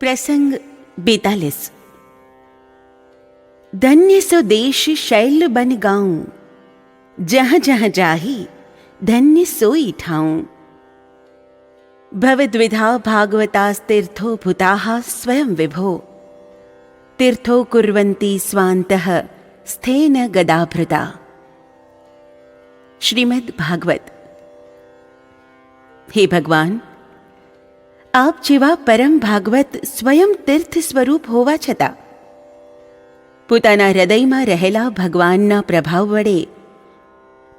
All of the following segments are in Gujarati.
प्रसंग 42। धन्य सो देश शैल बन गाऊं, जहाँ जहाँ जाही धन्य सोई ठाऊं। भवद्विधा भागवतास्तीर्थो भूताः स्वयं विभो, तीर्थो कुर्वन्ति स्वान्तः स्थेन गदाभृता। श्रीमद् भागवत। हे भगवान, आप જેવા પરમ ભાગવત સ્વયં તીર્થ સ્વરૂપ હોવા છતાં પોતાના હૃદયમાં રહેલા ભગવાનના પ્રભાવ વડે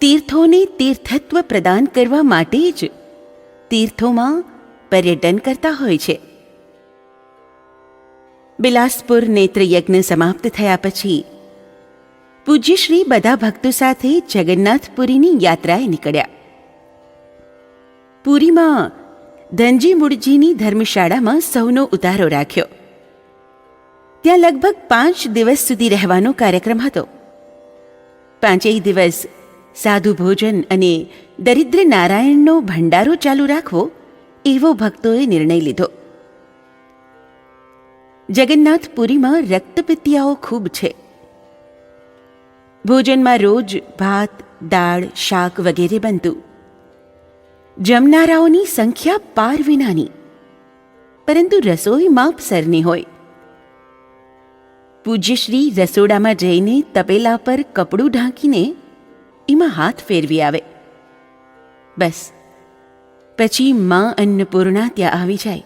તીર્થોને તીર્થત્વ પ્રદાન કરવા માટે જ તીર્થોમાં પર્યટન કરતા હોય છે. બિલાસપુર નેત્રયજ્ઞ સમાપ્ત થયા પછી પૂજ્યશ્રી બધા ભક્તો સાથે જગન્નાથપુરીની યાત્રાએ નીકળ્યા. પુરીમાં ધનજી મૂળજીની ધર્મશાળામાં સૌનો ઉતારો રાખ્યો. ત્યાં લગભગ 5 દિવસ સુધી રહેવાનો કાર્યક્રમ હતો. 5 દિવસ સાધુ ભોજન અને દરિદ્ર નારાયણનો ભંડારો ચાલુ રાખવો એવો ભક્તોએ નિર્ણય લીધો. જગન્નાથપુરીમાં રક્તપિત્તિયાઓ ખૂબ છે. ભોજનમાં રોજ ભાત, દાળ, શાક વગેરે બનતું. જમનારાઓની સંખ્યા પાર વિનાની, પરંતુ રસોઈ માપસરની હોય. પૂજ્યશ્રી રસોડામાં જઈને તપેલા પર કપડું ઢાંકીને એમાં હાથ ફેરવી આવે. બસ પછી માં અન્નપૂર્ણા ત્યાં આવી જાય.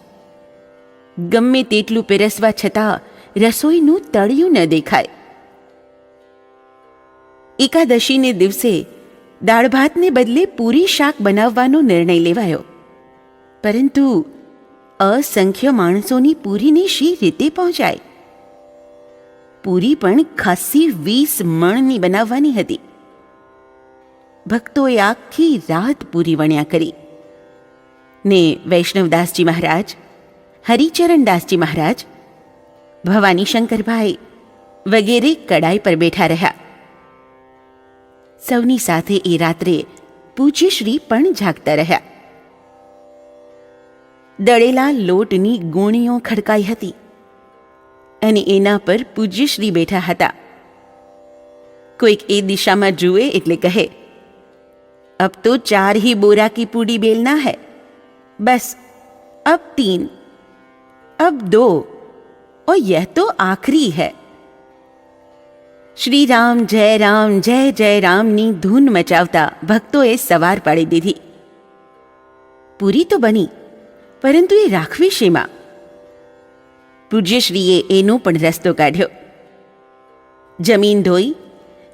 ગમે તેટલું પીરસવા છતાં રસોઈનું તળિયું ન દેખાય. એકાદશીને દિવસે દાળ ભાતને બદલે પૂરી શાક બનાવવાનો નિર્ણય લેવાયો. પરંતુ અસંખ્ય માણસોની પૂરીને શી રીતે પહોંચાય? પૂરી પણ ખાસી 20 મણની બનાવવાની હતી. ભક્તોએ આખી રાત પૂરી વણ્યા કરી ને વૈષ્ણવદાસજી મહારાજ, હરિચરણદાસજી મહારાજ, ભવાની શંકરભાઈ વગેરે કડાઈ પર બેઠા રહ્યા. સૌની સાથે એ રાત્રે પૂજ્યશ્રી પણ જાગતા રહ્યા. દળેલા લોટની ગોણીઓ ખડકાઈ હતી અને એના પર પૂજ્યશ્રી બેઠા હતા. કોઈક એ દિશામાં જુએ એટલે કહે, અબ તો 4 ही बोरा की पूड़ी बेलना है, बस अब 3, अब 2 और यह तो आखिरी है. શ્રી રામ જય જય રામની ધૂન મચાવતા ભક્તોએ સવાર પાડી દીધી. પૂરી તો બની, પરંતુ એ રાખવી શેમાં? પૂજ્યશ્રીએ એનો પણ રસ્તો કાઢ્યો. જમીન ધોઈ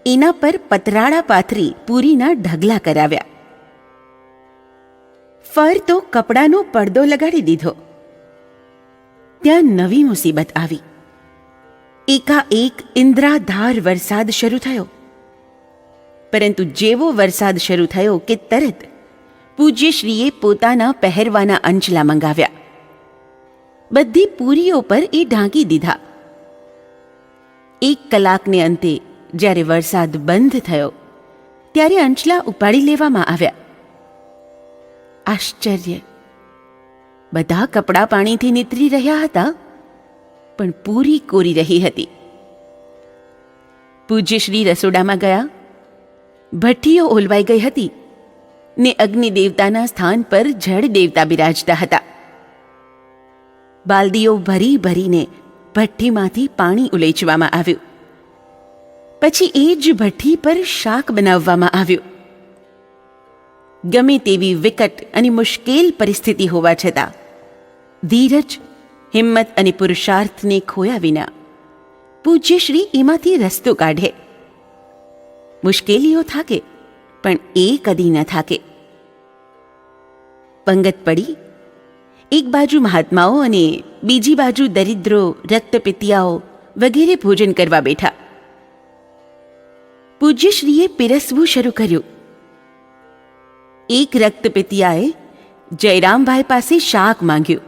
એના પર પતરાળા પાથરી પૂરીના ઢગલા કરાવ્યા. ફર તો કપડાનો પડદો લગાડી દીધો. ત્યાં નવી મુસીબત આવી. એકાએક ઇન્દ્રાધાર વરસાદ શરૂ થયો. પરંતુ જેવો વરસાદ શરૂ થયો કે તરત પૂજ્યશ્રીએ પોતાના પહેરવાના અંચલા મંગાવ્યા. બધી પૂરીઓ પર એ ઢાંકી દીધા. 1 કલાકને અંતે જ્યારે વરસાદ બંધ થયો ત્યારે અંચલા ઉપાડી લેવામાં આવ્યા. આશ્ચર્ય! બધા કપડાં પાણીથી નીતરી રહ્યા હતા, પણ પૂરી કોરી રહી હતી. પૂજ્યશ્રી રસોડામાં ગયા. ભઠ્ઠીઓ ઓલવાઈ ગઈ હતી ને અગ્નિ દેવતાના સ્થાન પર જળ દેવતા બિરાજતા હતા. બાલદીઓ ભરી ભરીને ભઠ્ઠીમાંથી પાણી ઉલેચવામાં આવ્યું. પછી એ જ ભઠ્ઠી પર શાક બનાવવામાં આવ્યું. ગમે તેવી વિકટ અને મુશ્કેલ પરિસ્થિતિ હોવા છતાં ધીરજ, હિંમત અને પુરુષાર્થને ખોયા વિના પૂજ્યશ્રી એમાંથી રસ્તો કાઢે. મુશ્કેલીઓ થાકે, પણ એ કદી ન થાકે. પંગત પડી. એક બાજુ મહાત્માઓ અને બીજી બાજુ દરિદ્રો, રક્તપિત્તિયાઓ વગેરે ભોજન કરવા બેઠા. પૂજ્યશ્રીએ પીરસવું શરૂ કર્યું. એક રક્તપિત્તિયાએ જયરામભાઈ પાસે શાક માંગ્યું.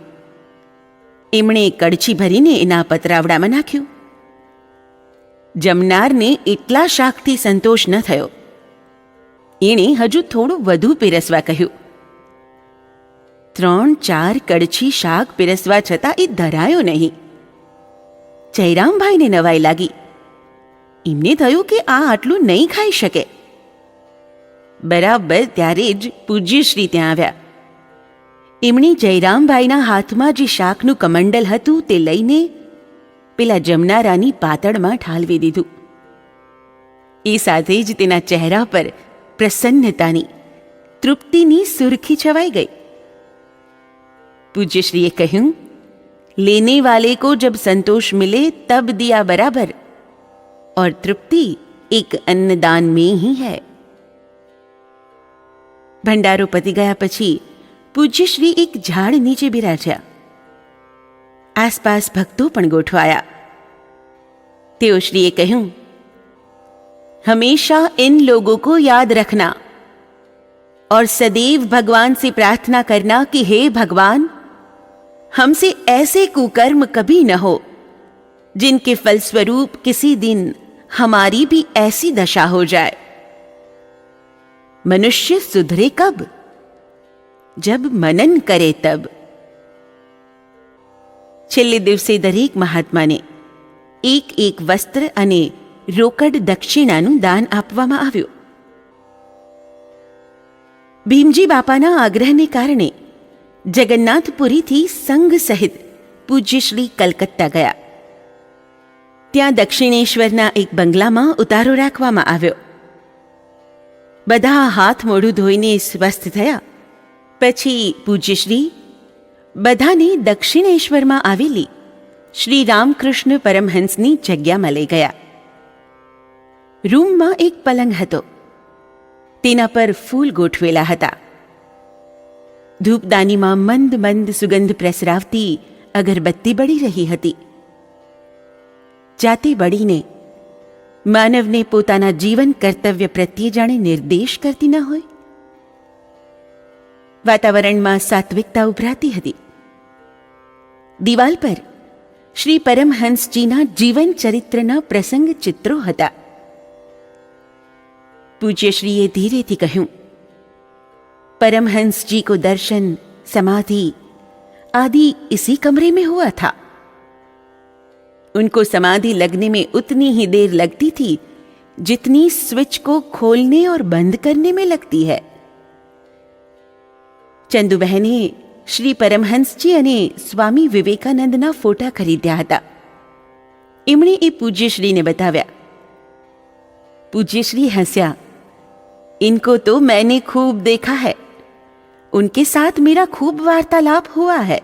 એમણે કડછી ભરીને એના પતરાવડામાં નાખ્યું. જમનારને એટલા શાકથી સંતોષ ન થયો. એણે હજુ થોડું વધુ પીરસવા કહ્યું. 3-4 કડછી શાક પીરસવા છતાં એ ધરાયો નહીં. જયરામભાઈને નવાઈ લાગી. એમને થયું કે આ આટલું નહીં ખાઈ શકે. બરાબર ત્યારે જ પૂજ્યશ્રી ત્યાં આવ્યા. એમણે જયરામભાઈના હાથમાં જે શાકનું કમંડલ હતું તે લઈને પેલા જમનારાની પાતળમાં ઠાલવી દીધું. એ સાથે જ તેના ચહેરા પર પ્રસન્નતાની, તૃપ્તિની સુરખી છવાઈ ગઈ. પૂજ્યશ્રીએ કહ્યું, લેने वाले को जब संतोष मिले तब दिया बराबर और तृप्ति एक अन्नदान में ही है. ભંડારો પતી ગયા પછી પૂજ્યશ્રી એક ઝાડ નીચે બિરાજ્યા. આસપાસ ભક્તો પણ ગોઠવાયા. તેઓ શ્રીએ કહ્યું, हमेशा इन लोगों को याद रखना और सदैव भगवान से प्रार्थना करना कि हे भगवान, हमसे ऐसे कुकर्म कभी न हो जिनके फलस्वरूप किसी दिन हमारी भी ऐसी दशा हो जाए. मनुष्य सुधरे कब? जब मनन करे तब. છેલ્લે દિવસે દરેક મહાત્માને એક એક વસ્ત્ર અને રોકડ દક્ષિણાનું દાન આપવામાં આવ્યું. ભીમજી બાપાના આગ્રહને કારણે જગન્નાથપુરીથી સંઘ સહિત પૂજ્યશ્રી કલકત્તા ગયા. ત્યાં દક્ષિણેશ્વરના એક બંગલામાં ઉતારો રાખવામાં આવ્યો. બધા હાથ મોઢું ધોઈને સ્વસ્થ થયા પછી પૂજ્યશ્રી બધાને દક્ષિણેશ્વરમાં આવેલી શ્રી રામકૃષ્ણ પરમહંસની જગ્યામાં લઈ ગયા. રૂમમાં એક પલંગ હતો. તેના પર ફૂલ ગોઠવેલા હતા. ધૂપદાનીમાં મંદ મંદ સુગંધ પ્રસરાવતી અગરબત્તી બળી રહી હતી. જાતે બળીને માનવને પોતાના જીવન કર્તવ્ય પ્રત્યે જાણે નિર્દેશ કરતી ન હોય. વાતાવરણમાં સાત્વિકતા ઉભરાતી હતી. દિવાલ પર શ્રી પરમહંસજીના જીવન ચરિત્રના પ્રસંગ ચિત્રો હતા. पूज्यश्रीए धीरे थी कहूं, परमहंस जी को दर्शन, समाधि आदि इसी कमरे में हुआ था. उनको समाधि लगने में उतनी ही देर लगती थी जितनी स्विच को खोलने और बंद करने में लगती है. चंदू बहने श्री परमहंस जी અને સ્વામી વિવેકાનંદના ફોટા ખરીદ્યા હતા. એમણે એ પૂજ્યશ્રીને બતાવ્યા. पूज्यश्री हंस्या. इनको तो मैंने खूब देखा है, उनके साथ मेरा खूब वार्तालाप हुआ है.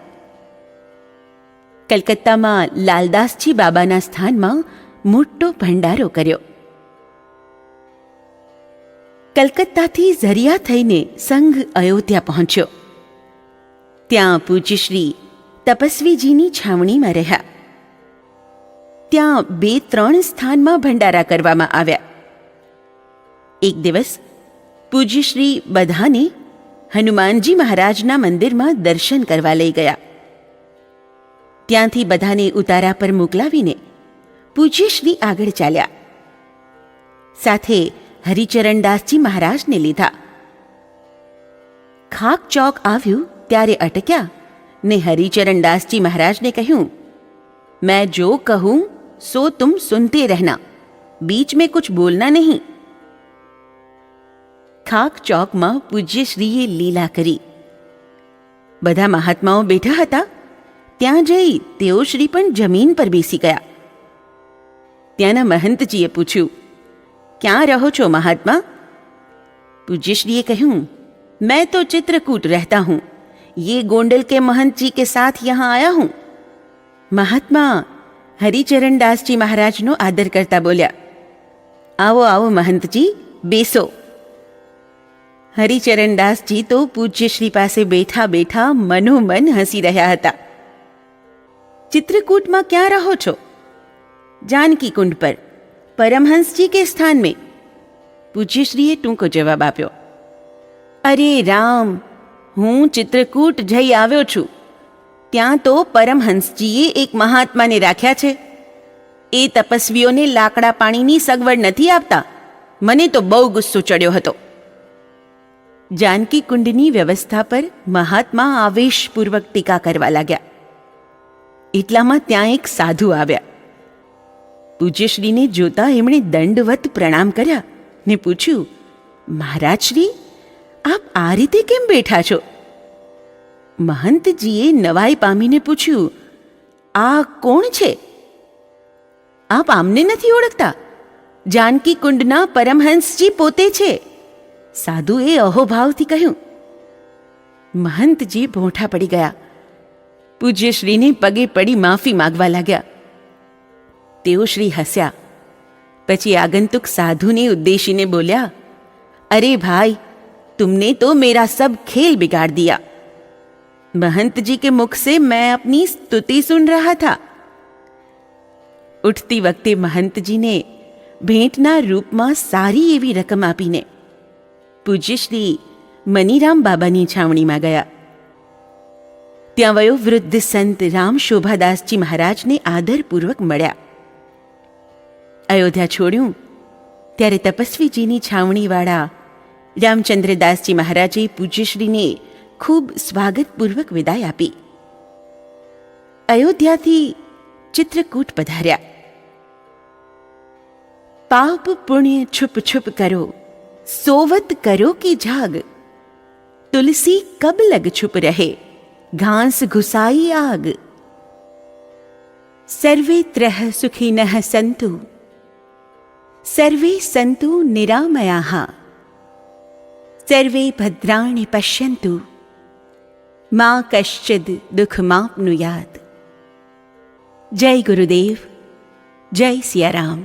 कलकत्ताમાં લાલદાસજી બાબાના સ્થાનમાં મોટો ભંડારો કર્યો. કલકત્તાથી ઝરિયા થઈને સંઘ અયોધ્યા પહોંચ્યો. ત્યાં પૂજ્યશ્રી તપસ્વીજીની છાવણીમાં રહ્યા. ત્યાં 2-3 સ્થાનમાં ભંડારા કરવામાં આવ્યા. એક દિવસ પૂજ્યશ્રી બધાને હનુમાનજી મહારાજના મંદિરમાં દર્શન કરવા લઈ ગયા. ત્યાંથી બધાને ઉતારા પર મોકલાવીને પૂજ્યશ્રી આગળ ચાલ્યા. સાથે હરિચરણદાસજી મહારાજને લીધા. ખાક ચોક આવ્યું ત્યારે અટક્યા ને હરિચરણદાસજી મહારાજને કહ્યું, मैं जो कहूं सो तुम सुनते रहना, बीच में कुछ बोलना नहीं. ખાક ચોકમાં પૂજ્યશ્રીએ લીલા કરી. બધા મહાત્માઓ બેઠા હતા. ત્યાં જઈ તેઓ શ્રી પણ જમીન પર બેસી ગયા. ત્યાંના મહંતજીએ પૂછ્યું, ક્યાં રહો છો મહાત્મા? પૂજ્યશ્રીએ કહ્યું, मैं तो चित्रकूट रहता हूँ, ये गोंडल के महंत जी के साथ यहाँ आया हूँ. મહાત્મા હરિચરણદાસજી મહારાજનો આદર કરતા બોલ્યા, આવો આવો મહંતજી, બેસો. હરિચરણદાસજી તો પૂજ્યશ્રી પાસે બેઠા બેઠા મનોમન હસી રહ્યા હતા. चित्रकूट में क्या रहो छो? जानकी कुंड पर, परमहंस के स्थान में. पूज्यश्रीए टूंको जवाब आप्यो. अरे राम, हूँ चित्रकूट जई आव्यो छू. त्यां तो परमहंसजीए एक महात्मा ने राख्या छे. ए तपस्वीओने लाकड़ा पाणीनी सगवड नथी आपता. मने तो बहु गुस्सो चढ़्यो हतो. જાનકી કુંડની વ્યવસ્થા પર મહાત્મા આવેશપૂર્વક ટીકા કરવા લાગ્યા. એટલામાં ત્યાં એક સાધુ આવ્યા. પૂજ્યશ્રીને જોતા એમણે દંડવત પ્રણામ કર્યા ને પૂછ્યું, મહારાજશ્રી, આપ આ રીતે કેમ બેઠા છો? મહંતજીએ નવાઈ પામીને પૂછ્યું, આ કોણ છે? આપ આમને નથી ઓળખતા? જાનકી કુંડના પરમહંસજી પોતે છે. સાધુએ અહોભાવથી કહ્યું. મહંતજી ભોંઠા પડી ગયા. પૂજ્યશ્રીને પગે પડી માફી માગવા લાગ્યા. તેઓ શ્રી હસ્યા. પછી આગંતુક સાધુને ઉદ્દેશીને બોલ્યા, અરે ભાઈ, तुमने तो मेरा सब खेल बिगाड़ दिया. महंत जी के मुख से मैं अपनी स्तुति सुन रहा था. उठती वक्ते महंतजीने भेंटना रूपમાં સારી એવી રકમ આપીને પૂજ્ય શ્રી મનીરામ બાબાની છાવણીમાં ગયા. ત્યાં વયોવૃદ્ધ સંત રામ શોભાદાસજી મહારાજને આદરપૂર્વક મળ્યા. અયોધ્યા છોડ્યું ત્યારે તપસ્વીજીની છાવણીવાળા રામચંદ્રદાસજી મહારાજે પૂજ્યશ્રીને ખૂબ સ્વાગતપૂર્વક વિદાય આપી. અયોધ્યાથી ચિત્રકૂટ પધાર્યા. પાપ પુણ્ય છુપ છુપ કરો, સોવત કરો કી જાગ. તુલસી કબ લગ છુપ રહે, ઘાસ ઘુસાઈ આગ. સર્વે ત્રહ સુખિનઃ સંતુ, સર્વે સંતુ નિરામયાઃ. સર્વે ભદ્રાણિ પશ્યન્તુ, મા કશ્ચિદ દુઃખમાપ્નુયાત. જય ગુરુદેવ, જય સિયારામ.